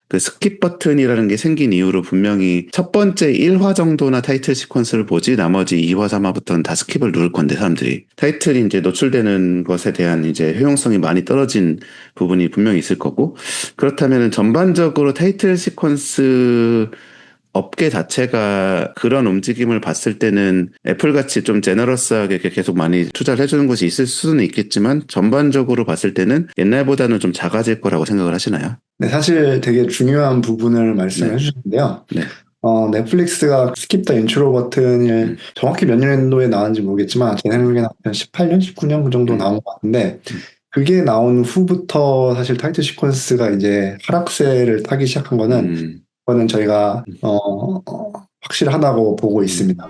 그 스킵 버튼이라는 게 생긴 이후로 분명히 첫 번째 1화 정도나 타이틀 시퀀스를 보지 나머지 2화, 3화부터는 다 스킵을 누를 건데 사람들이 타이틀이 이제 노출되는 것에 대한 이제 효용성이 많이 떨어진 부분이 분명히 있을 거고 그렇다면 전반적으로 타이틀 시퀀스 업계 자체가 그런 움직임을 봤을 때는 애플같이 좀 제너러스하게 이렇게 계속 많이 투자를 해주는 곳이 있을 수는 있겠지만 전반적으로 봤을 때는 옛날보다는 좀 작아질 거라고 생각을 하시나요? 네, 사실 되게 중요한 부분을 말씀해 네, 주셨는데요. 네, 넷플릭스가 스킵 더 인트로 버튼을 음, 정확히 몇 년도에 나왔는지 모르겠지만 제 생각에는 한 18년, 19년 그 정도 음, 나온 것 같은데 음, 그게 나온 후부터 사실 타이틀 시퀀스가 이제 하락세를 타기 시작한 거는 음, 그거는 저희가 음, 확실하다고 보고 음, 있습니다.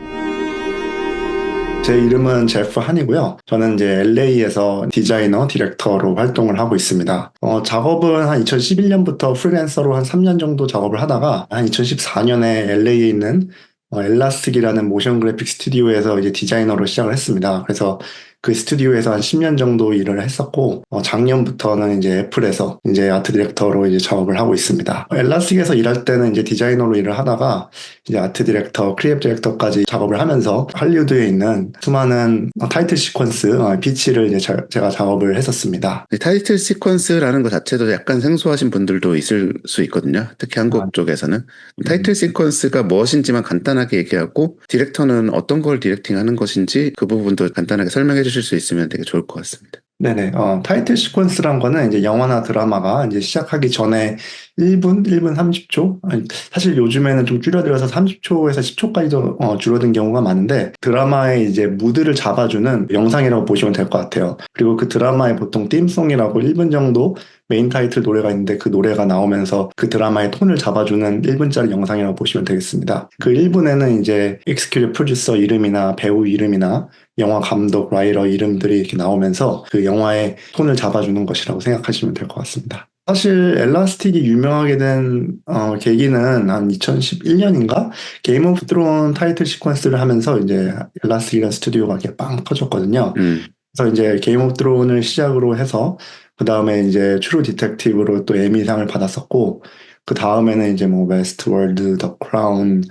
제 이름은 제프 한이고요. 저는 이제 LA에서 디자이너, 디렉터로 활동을 하고 있습니다. 작업은 한 2011년부터 프리랜서로 한 3년 정도 작업을 하다가 한 2014년에 LA에 있는 엘라스틱이라는 모션 그래픽 스튜디오에서 이제 디자이너로 시작을 했습니다. 그래서 그 스튜디오에서 한 10년 정도 일을 했었고, 작년부터는 이제 애플에서 이제 아트 디렉터로 이제 작업을 하고 있습니다. 엘라스틱에서 일할 때는 이제 디자이너로 일을 하다가 이제 아트 디렉터, 크리에이티브 디렉터까지 작업을 하면서 할리우드에 있는 수많은 타이틀 시퀀스, 피치를 이제 제가 작업을 했었습니다. 타이틀 시퀀스라는 것 자체도 약간 생소하신 분들도 있을 수 있거든요. 특히 아, 한국 쪽에서는. 음. 타이틀 시퀀스가 무엇인지만 간단하게 얘기하고 디렉터는 어떤 걸 디렉팅하는 것인지 그 부분도 간단하게 설명해 주실 수 있으면 되게 좋을 것 같습니다. 네네. 타이틀 시퀀스란 거는 이제 영화나 드라마가 이제 시작하기 전에 1분 30초? 아니, 사실 요즘에는 좀 줄여들어서 30초에서 10초까지도 줄어든 경우가 많은데 드라마의 이제 무드를 잡아주는 영상이라고 보시면 될 것 같아요. 그리고 그 드라마에 보통 띵송이라고 1분 정도 메인 타이틀 노래가 있는데 그 노래가 나오면서 그 드라마의 톤을 잡아주는 1분짜리 영상이라고 보시면 되겠습니다. 그 1분에는 이제 executive producer 이름이나 배우 이름이나 영화 감독, 라이터 이름들이 이렇게 나오면서 그 영화의 톤을 잡아주는 것이라고 생각하시면 될 것 같습니다. 사실 엘라스틱이 유명하게 된 계기는 한 2011년인가 게임 오브 스론 타이틀 시퀀스를 하면서 이제 엘라스틱이라는 스튜디오가 이렇게 빵 터졌거든요. 음, 그래서 이제 게임 오브 스론을 시작으로 해서 그 다음에 이제 트루 디텍티브로 또 에미상을 받았었고 그 다음에는 이제 뭐 웨스트월드, 더 크라운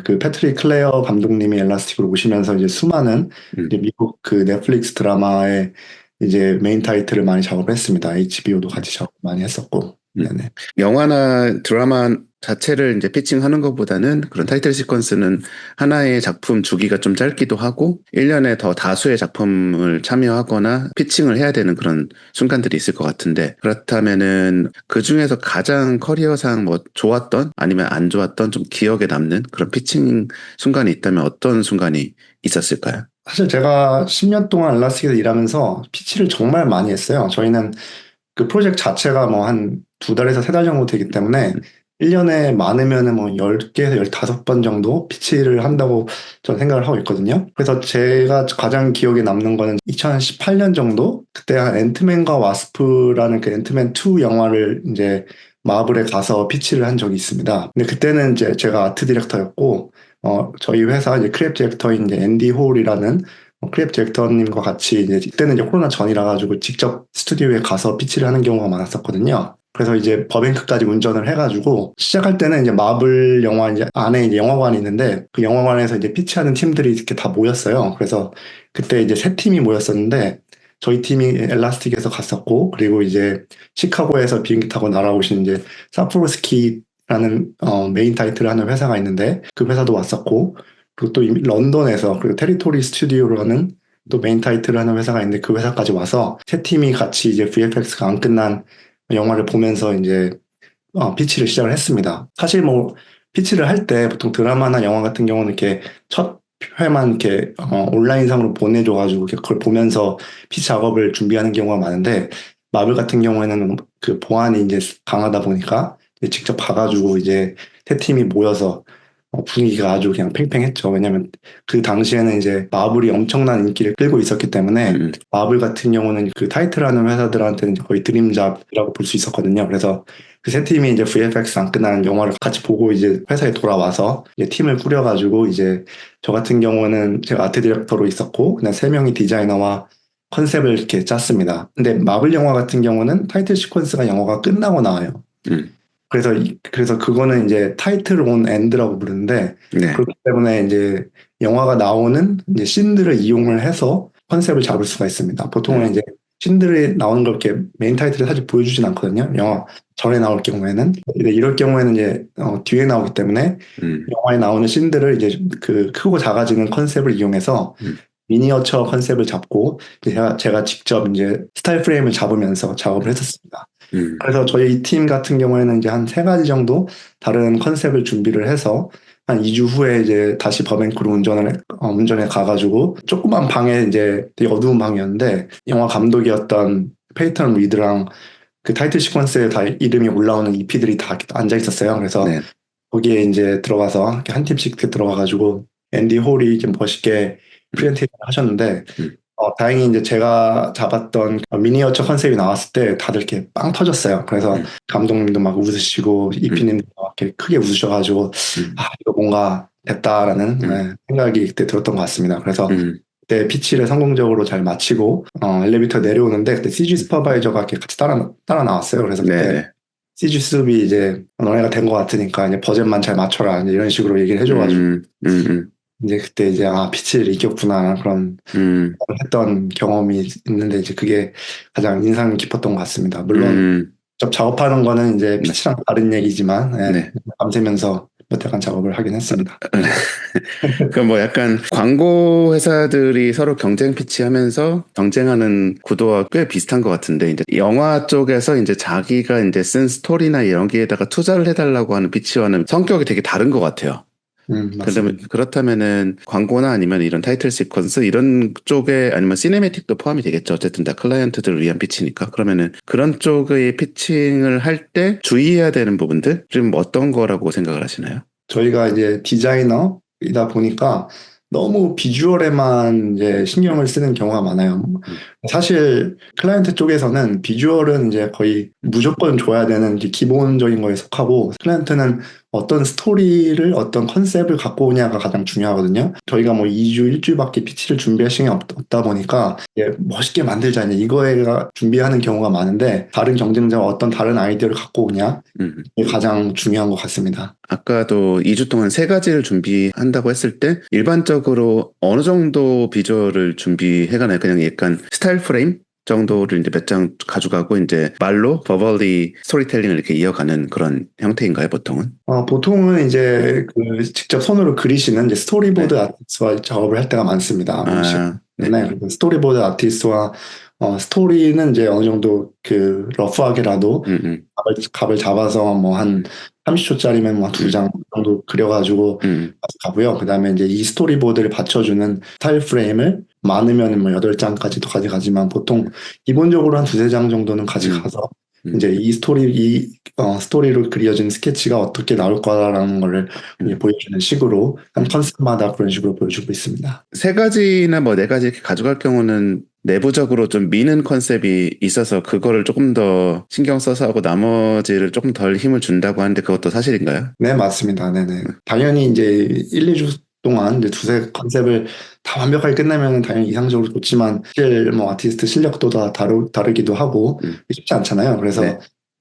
그 패트릭 클레어 감독님이 엘라스틱으로 오시면서 이제 수많은 음. 이제 미국 그 넷플릭스 드라마의 이제 메인 타이틀을 많이 작업을 했습니다. HBO도 같이 작업 많이 했었고. 음. 네네. 영화나 드라마 자체를 이제 피칭하는 것보다는 그런 타이틀 시퀀스는 하나의 작품 주기가 좀 짧기도 하고 1년에 더 다수의 작품을 참여하거나 피칭을 해야 되는 그런 순간들이 있을 것 같은데 그렇다면은 그 중에서 가장 커리어상 뭐 좋았던 아니면 안 좋았던 좀 기억에 남는 그런 피칭 순간이 있다면 어떤 순간이 있었을까요? 사실 제가 10년 동안 엘라스틱에서 일하면서 피치를 정말 많이 했어요. 저희는 그 프로젝트 자체가 뭐 한 두 달에서 세 달 정도 되기 때문에 1년에 많으면은 뭐 10개에서 15번 정도 피치를 한다고 저는 생각을 하고 있거든요. 그래서 제가 가장 기억에 남는 거는 2018년 정도? 그때 한 앤트맨과 와스프라는 그 앤트맨 2 영화를 이제 마블에 가서 피치를 한 적이 있습니다. 근데 그때는 이제 제가 아트 디렉터였고, 저희 회사 이제 크리에이티브 디렉터인 이제 앤디 홀이라는 크리에이티브 디렉터님과 같이 이제 그때는 이제 코로나 전이라 가지고 직접 스튜디오에 가서 피치를 하는 경우가 많았었거든요. 그래서 이제 버뱅크까지 운전을 해가지고 시작할 때는 이제 마블 영화 이제 안에 이제 영화관이 있는데 그 영화관에서 이제 피치하는 팀들이 이렇게 다 모였어요. 그래서 그때 이제 세 팀이 모였었는데 저희 팀이 엘라스틱에서 갔었고 그리고 이제 시카고에서 비행기 타고 날아오신 이제 사프로스키라는 메인 타이틀을 하는 회사가 있는데 그 회사도 왔었고 그리고 또 런던에서 그리고 테리토리 스튜디오라는 또 메인 타이틀을 하는 회사가 있는데 그 회사까지 와서 세 팀이 같이 이제 VFX가 안 끝난 영화를 보면서 이제 피치를 시작을 했습니다. 사실 뭐 피치를 할 때 보통 드라마나 영화 같은 경우는 이렇게 첫 회만 이렇게 온라인상으로 보내줘가지고 그걸 보면서 피치 작업을 준비하는 경우가 많은데 마블 같은 경우에는 그 보안이 이제 강하다 보니까 이제 직접 봐가지고 이제 세 팀이 모여서 분위기가 아주 그냥 팽팽했죠. 왜냐면 그 당시에는 이제 마블이 엄청난 인기를 끌고 있었기 때문에 음, 마블 같은 경우는 그 타이틀하는 회사들한테는 거의 드림잡이라고 볼 수 있었거든요. 그래서 그 세 팀이 이제 VFX 안 끝나는 영화를 같이 보고 이제 회사에 돌아와서 이제 팀을 꾸려가지고 이제 저 같은 경우는 제가 아트 디렉터로 있었고 그냥 세 명이 디자이너와 컨셉을 이렇게 짰습니다. 근데 마블 영화 같은 경우는 타이틀 시퀀스가 영화가 끝나고 나와요. 음. 그래서 그거는 이제 타이틀 온 엔드라고 부르는데, 네. 그렇기 때문에 이제 영화가 나오는 이제 씬들을 이용을 해서 컨셉을 잡을 수가 있습니다. 보통은 이제 씬들이 나오는 걸 이렇게 메인 타이틀에 사실 보여주진 않거든요. 영화 전에 나올 경우에는. 근데 이럴 경우에는 이제 뒤에 나오기 때문에 영화에 나오는 씬들을 이제 그 크고 작아지는 컨셉을 이용해서 미니어처 컨셉을 잡고 제가 직접 이제 스타일 프레임을 잡으면서 작업을 했었습니다. 그래서 저희 팀 같은 경우에는 이제 한 세 가지 정도 다른 컨셉을 준비를 해서 한 2주 후에 이제 다시 버뱅크로 운전에 가가지고 조그만 방에 이제 되게 어두운 방이었는데 영화 감독이었던 페이턴 리드랑 그 타이틀 시퀀스에 다 이름이 올라오는 EP들이 다 앉아 있었어요. 그래서 네. 거기에 이제 들어가서 이렇게 한 팀씩 이렇게 들어가가지고 앤디 홀이 좀 멋있게 프레젠테이션 하셨는데 다행히 이제 제가 잡았던 미니어처 컨셉이 나왔을 때 다들 이렇게 빵 터졌어요. 그래서 감독님도 막 웃으시고 EP님도 막 이렇게 크게 웃으셔가지고 이거 뭔가 됐다라는 생각이 그때 들었던 것 같습니다. 그래서 그때 피치를 성공적으로 잘 마치고 엘리베이터 내려오는데 그때 CG 슈퍼바이저가 이렇게 같이 따라 나왔어요. 그래서 그때 네. CG 수습이 이제 너네가 된 것 같으니까 이제 버젯만 잘 맞춰라 이제 이런 식으로 얘기를 해줘가지고 이제 그때 이제 피치를 이겼구나 그런 했던 경험이 있는데 이제 그게 가장 인상 깊었던 것 같습니다. 물론 직접 작업하는 거는 이제 피치랑 다른 얘기지만 밤새면서 몇 달간 작업을 하긴 했습니다. 그럼 뭐 약간 광고 회사들이 서로 경쟁 피치하면서 경쟁하는 구도와 꽤 비슷한 것 같은데 이제 영화 쪽에서 이제 자기가 이제 쓴 스토리나 연기에다가 투자를 해달라고 하는 피치와는 성격이 되게 다른 것 같아요. 그렇다면은 광고나 아니면 이런 타이틀 시퀀스 이런 쪽에 아니면 시네매틱도 포함이 되겠죠. 어쨌든 다 클라이언트들을 위한 피치니까. 그러면은 그런 쪽의 피칭을 할 때 주의해야 되는 부분들 좀 어떤 거라고 생각을 하시나요? 저희가 이제 디자이너이다 보니까 너무 비주얼에만 이제 신경을 쓰는 경우가 많아요. 사실 클라이언트 쪽에서는 비주얼은 이제 거의 무조건 줘야 되는 이제 기본적인 거에 속하고 클라이언트는 어떤 스토리를 어떤 컨셉을 갖고 오냐가 가장 중요하거든요. 저희가 뭐 2주, 1주밖에 피치를 준비할 시간이 없다 보니까 멋있게 만들자 이거에 준비하는 경우가 많은데 다른 경쟁자가 어떤 다른 아이디어를 갖고 오냐 이게 가장 중요한 것 같습니다. 아까도 2주 동안 세 가지를 준비한다고 했을 때 일반적으로 어느 정도 비주얼을 준비해가나요? 그냥 약간 스타일 프레임 정도를 이제 몇 장 가져가고 이제 말로 버벌리 스토리텔링을 이렇게 이어가는 그런 형태인가요, 보통은? 보통은 이제 그 직접 손으로 그리시는 이제 스토리보드 아티스트와 작업을 할 때가 많습니다. 그래서 스토리보드 아티스트와 스토리는 이제 어느 정도 그 러프하게라도 값을 잡아서 뭐 한 30초짜리면 뭐 2장 정도 그려가지고 가고요. 그 다음에 이제 이 스토리보드를 받쳐주는 스타일 프레임을 많으면 뭐 8장까지도 가져가지만 보통 기본적으로 한 2-3장 정도는 가져가서 이제 이 스토리로 그려진 스케치가 어떻게 나올 거라는 거를 보여주는 식으로 한 컨셉마다 그런 식으로 보여주고 있습니다. 3가지나 뭐 4가지 이렇게 가져갈 경우는 내부적으로 좀 미는 컨셉이 있어서 그거를 조금 더 신경 써서 하고 나머지를 조금 덜 힘을 준다고 하는데 그것도 사실인가요? 네, 맞습니다. 네네. 당연히 이제 1-2주 동안 이제 2-3 컨셉을 다 완벽하게 끝내면 당연히 이상적으로 좋지만 사실 뭐 아티스트 실력도 다 다르기도 하고 쉽지 않잖아요. 그래서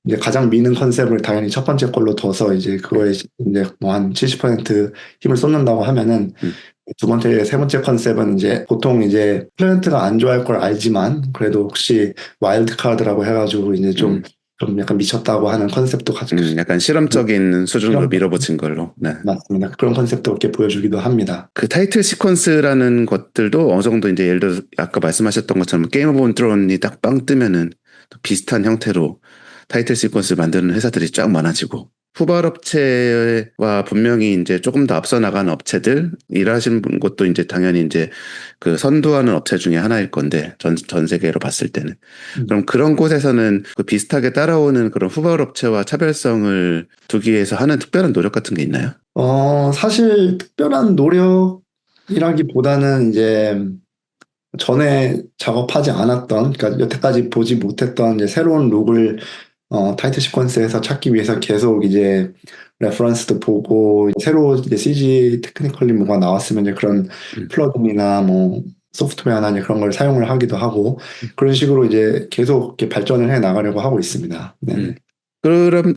이제 가장 미는 컨셉을 당연히 첫 번째 걸로 둬서 이제 그거에 이제 뭐 한 70% 힘을 쏟는다고 하면은 두 번째, 세 번째 컨셉은 이제 보통 이제 클라이언트가 안 좋아할 걸 알지만 그래도 혹시 와일드 카드라고 해가지고 이제 좀 약간 미쳤다고 하는 컨셉도 가지고 약간 실험적인 수준으로 밀어붙인 걸로. 네. 맞습니다. 그런 컨셉도 이렇게 보여주기도 합니다. 그 타이틀 시퀀스라는 것들도 어느 정도 이제 예를 들어 아까 말씀하셨던 것처럼 게임 오브 트론이 딱 빵 뜨면은 비슷한 형태로 타이틀 시퀀스를 만드는 회사들이 쫙 많아지고 후발업체와 분명히 이제 조금 더 앞서 나가는 업체들 일하시는 곳도 이제 당연히 이제 그 선두하는 업체 중에 하나일 건데 전 세계로 봤을 때는 그럼 그런 곳에서는 그 비슷하게 따라오는 그런 후발업체와 차별성을 두기 위해서 하는 특별한 노력 같은 게 있나요? 사실 특별한 노력이라기보다는 이제 전에 작업하지 않았던, 그러니까 여태까지 보지 못했던 이제 새로운 룩을 타이틀 시퀀스에서 찾기 위해서 계속 이제 레퍼런스도 보고 새로 이제 CG 테크니컬리 뭐가 나왔으면 이제 그런 플러그인이나 뭐 소프트웨어나 이제 그런 걸 사용을 하기도 하고 그런 식으로 이제 계속 이렇게 발전을 해 나가려고 하고 있습니다. 네.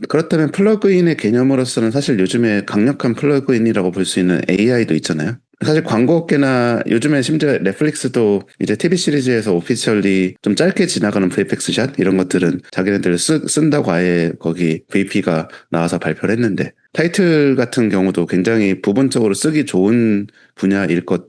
그렇다면 플러그인의 개념으로서는 사실 요즘에 강력한 플러그인이라고 볼 수 있는 AI도 있잖아요. 사실 광고업계나 요즘에 심지어 넷플릭스도 이제 TV 시리즈에서 오피셜리 좀 짧게 지나가는 VFX 샷 이런 것들은 자기네들 쓴다고 아예 거기 VP가 나와서 발표를 했는데, 타이틀 같은 경우도 굉장히 부분적으로 쓰기 좋은 분야일 것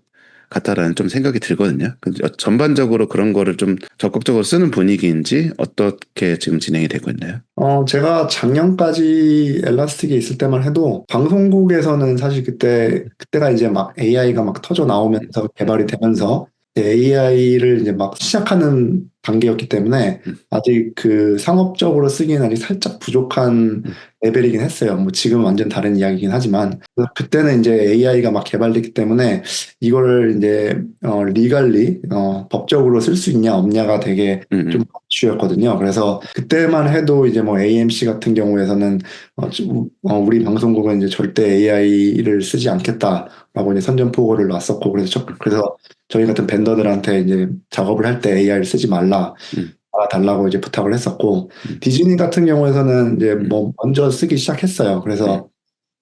같다라는 좀 생각이 들거든요. 전반적으로 그런 거를 좀 적극적으로 쓰는 분위기인지 어떻게 지금 진행이 되고 있나요? 제가 작년까지 엘라스틱에 있을 때만 해도 방송국에서는 사실 그때가 이제 막 AI가 막 터져 나오면서 개발이 되면서 AI를 이제 막 시작하는 단계였기 때문에 아직 그 상업적으로 쓰기에는 아직 살짝 부족한 레벨이긴 했어요. 뭐 지금 완전 다른 이야기긴 하지만 그때는 이제 AI가 막 개발됐기 때문에 이거를 이제 리갈리 법적으로 쓸 수 있냐 없냐가 되게 좀 이슈였거든요. 그래서 그때만 해도 이제 뭐 AMC 같은 경우에서는 우리 방송국은 이제 절대 AI를 쓰지 않겠다라고 이제 선전포고를 놨었고, 그래서 저희 같은 벤더들한테 이제 작업을 할 때 AI를 쓰지 달라고 이제 부탁을 했었고, 디즈니 같은 경우에서는 이제 뭐 먼저 쓰기 시작했어요. 그래서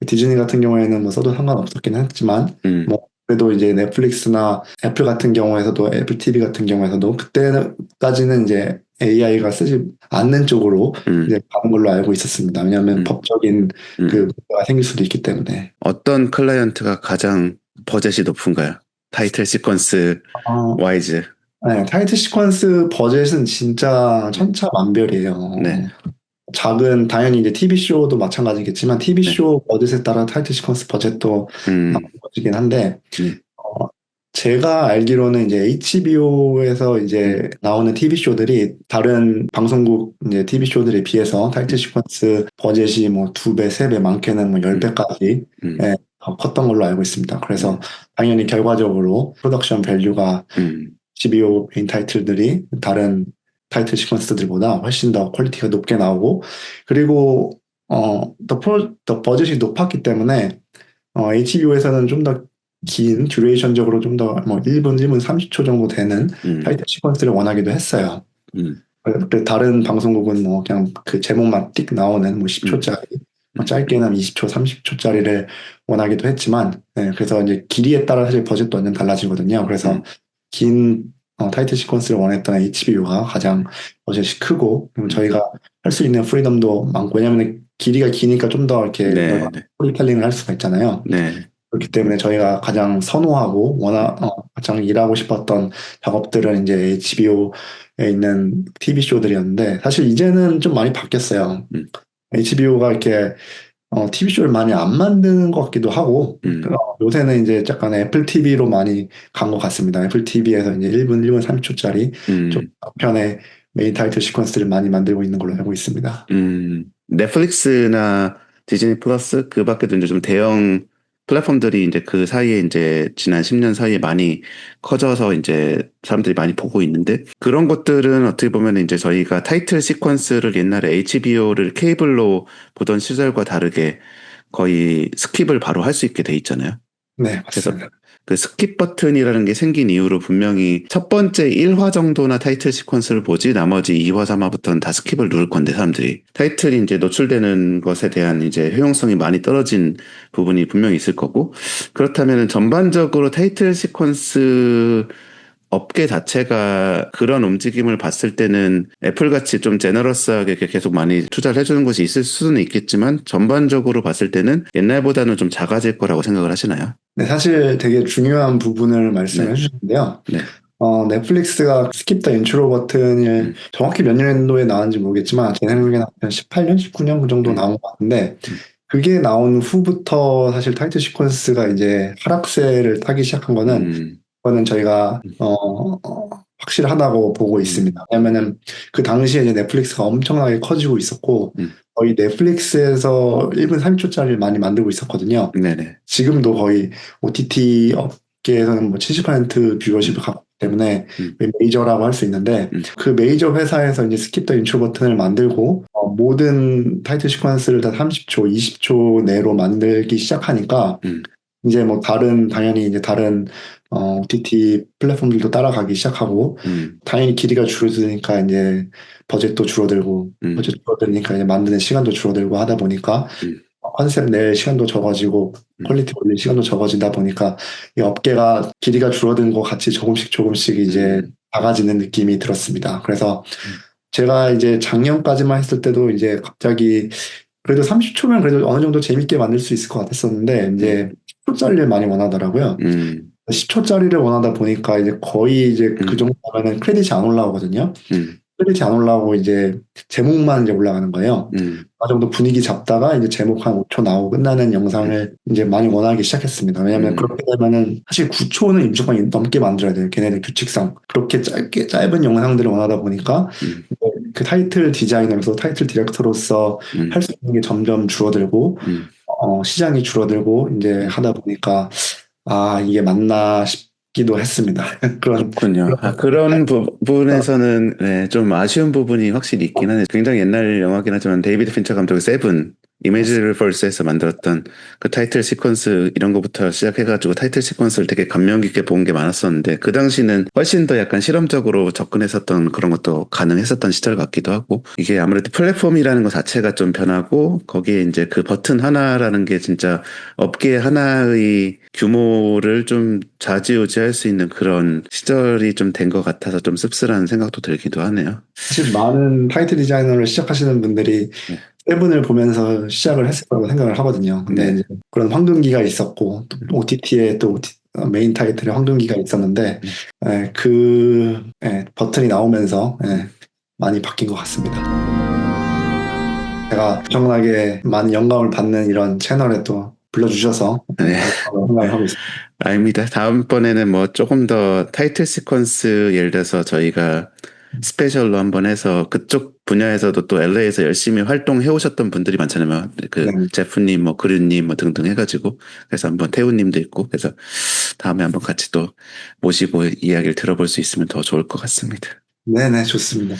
디즈니 같은 경우에는 뭐 써도 상관없었긴 했지만, 뭐 그래도 이제 넷플릭스나 애플 같은 경우에서도, 애플 TV 같은 경우에서도 그때까지는 이제 AI가 쓰지 않는 쪽으로 이제 가는 걸로 알고 있었습니다. 왜냐하면 법적인 그 문제가 생길 수도 있기 때문에. 어떤 클라이언트가 가장 버젯이 높은가요? 타이틀 시퀀스 어, 와이즈. 네, 타이틀 시퀀스 버젯은 진짜 천차만별이에요. 네. 당연히 이제 TV쇼도 마찬가지겠지만, 네. TV쇼 버젯에 따라 타이틀 시퀀스 버젯도 음. 나눠지긴 한데, 네. 제가 알기로는 이제 HBO에서 이제 나오는 TV쇼들이 다른 방송국 이제 TV쇼들에 비해서 타이틀 시퀀스 버젯이 뭐 2배, 3배, 많게는 뭐 10배까지 더 컸던 걸로 알고 있습니다. 그래서 당연히 결과적으로 프로덕션 밸류가 HBO 메인 타이틀들이 다른 타이틀 시퀀스들보다 훨씬 더 퀄리티가 높게 나오고, 그리고 더 버젯이 높았기 때문에 HBO에서는 좀 더 긴 듀레이션적으로 좀 더 뭐 1분 30초 정도 되는 타이틀 시퀀스를 원하기도 했어요. 다른 방송국은 뭐 그냥 그 제목만 띡 나오는 뭐 10초짜리, 짧게는 20초, 30초짜리를 원하기도 했지만, 네, 그래서 이제 길이에 따라 사실 버젯도 완전 달라지거든요. 그래서 긴 타이틀 시퀀스를 원했던 HBO가 가장 버젯이 크고, 그리고 저희가 할 수 있는 프리덤도 많고, 왜냐하면 길이가 기니까 좀 더 이렇게 네. 스토리텔링을 할 수가 있잖아요. 네. 그렇기 때문에 저희가 가장 선호하고 가장 일하고 싶었던 작업들은 이제 HBO에 있는 TV쇼들이었는데, 사실 이제는 좀 많이 바뀌었어요. HBO가 이렇게 TV쇼를 많이 안 만드는 것 같기도 하고, 요새는 이제 약간 애플 TV로 많이 간 것 같습니다. 애플 TV에서 이제 1분 30초짜리 좀 편의 메인 타이틀 시퀀스를 많이 만들고 있는 걸로 알고 있습니다. 넷플릭스나 디즈니 플러스 그 밖에도 이제 좀 대형 플랫폼들이 이제 그 사이에 이제 지난 10년 사이에 많이 커져서 이제 사람들이 많이 보고 있는데, 그런 것들은 어떻게 보면 이제 저희가 타이틀 시퀀스를 옛날에 HBO를 케이블로 보던 시절과 다르게 거의 스킵을 바로 할 수 있게 돼 있잖아요. 네, 그래서 맞습니다. 그 스킵 버튼이라는 게 생긴 이후로 분명히 첫 번째 1화 정도나 타이틀 시퀀스를 보지 나머지 2화, 3화부터는 다 스킵을 누를 건데, 사람들이 타이틀이 이제 노출되는 것에 대한 이제 효용성이 많이 떨어진 부분이 분명히 있을 거고, 그렇다면 전반적으로 타이틀 시퀀스 업계 자체가 그런 움직임을 봤을 때는 애플같이 좀 제너러스하게 이렇게 계속 많이 투자를 해주는 곳이 있을 수는 있겠지만, 전반적으로 봤을 때는 옛날보다는 좀 작아질 거라고 생각을 하시나요? 네, 사실 되게 중요한 부분을 말씀해 네. 주셨는데요. 네. 넷플릭스가 스킵 더 인트로 버튼을 정확히 몇 년도에 나왔는지 모르겠지만, 제 생각에는 한 18년, 19년 그 정도 나온 것 같은데, 그게 나온 후부터 사실 타이틀 시퀀스가 이제 하락세를 타기 시작한 거는 저희가 확실하다고 보고 있습니다. 왜냐면은 그 당시에 이제 넷플릭스가 엄청나게 커지고 있었고, 거의 넷플릭스에서 1분 30초짜리를 많이 만들고 있었거든요. 네네. 지금도 거의 OTT 업계에서는 뭐 70% 뷰어십을 갖고 있기 때문에 메이저라고 할 수 있는데, 그 메이저 회사에서 이제 스킵 더 인트로 버튼을 만들고 모든 타이틀 시퀀스를 다 30초, 20초 내로 만들기 시작하니까 이제 뭐 당연히 이제 다른 OTT 플랫폼들도 따라가기 시작하고, 당연히 길이가 줄어드니까 이제 버젯도 줄어들고, 버젯 줄어드니까 이제 만드는 시간도 줄어들고 하다 보니까 컨셉 낼 시간도 적어지고 퀄리티 올릴 시간도 적어지다 보니까 이 업계가 길이가 줄어든 것 같이 조금씩 이제 작아지는 느낌이 들었습니다. 그래서 제가 이제 작년까지만 했을 때도 이제 갑자기 그래도 30초면 그래도 어느 정도 재밌게 만들 수 있을 것 같았었는데 이제 10초짜리를 많이 원하더라고요. 10초짜리를 원하다 보니까 이제 거의 이제 그 정도 하면은 크레딧이 안 올라오거든요. 크레딧이 안 올라오고 이제 제목만 이제 올라가는 거예요. 그 정도 분위기 잡다가 이제 제목 한 5초 나오고 끝나는 영상을 이제 많이 원하기 시작했습니다. 왜냐면 그렇게 되면은 사실 9초는 무조건 넘게 만들어야 돼요. 걔네들 규칙상. 그렇게 짧은 영상들을 원하다 보니까 그 타이틀 디자이너로서 타이틀 디렉터로서 할 수 있는 게 점점 줄어들고 시장이 줄어들고 이제 하다 보니까 아 이게 맞나 싶기도 했습니다. 그렇군요. 그런 부분에서는 네, 좀 아쉬운 부분이 확실히 있긴 하네요. 굉장히 옛날 영화긴 하지만 데이비드 핀처 감독의 세븐, 이미지를 벌스에서 만들었던 그 타이틀 시퀀스 이런 거부터 시작해가지고 타이틀 시퀀스를 되게 감명 깊게 본 게 많았었는데 그 당시는 훨씬 더 약간 실험적으로 접근했었던 그런 것도 가능했었던 시절 같기도 하고 이게 아무래도 플랫폼이라는 것 자체가 좀 변하고 거기에 이제 그 버튼 하나라는 게 진짜 업계 하나의 규모를 좀 좌지우지할 수 있는 그런 시절이 좀 된 것 같아서 좀 씁쓸한 생각도 들기도 하네요. 사실 많은 타이틀 디자이너를 시작하시는 분들이 네. 세븐을 보면서 시작을 했을 거라고 생각을 하거든요. 근데 네. 이제 그런 황금기가 있었고 또 OTT에 또 메인 타이틀의 황금기가 있었는데 버튼이 나오면서 많이 바뀐 것 같습니다. 제가 엄청나게 많은 영감을 받는 이런 채널에 또 불러주셔서 네. 생각을 하고 있습니다. 아닙니다. 다음번에는 뭐 조금 더 타이틀 시퀀스 예를 들어서 저희가 스페셜로 한번 해서 그쪽 분야에서도 또 LA에서 열심히 활동해 오셨던 분들이 많잖아요. 그 네. 제프님, 뭐 그류님 뭐 등등 해가지고 그래서 한번 태우님도 있고 그래서 다음에 한번 같이 또 모시고 이야기를 들어볼 수 있으면 더 좋을 것 같습니다. 네네, 좋습니다.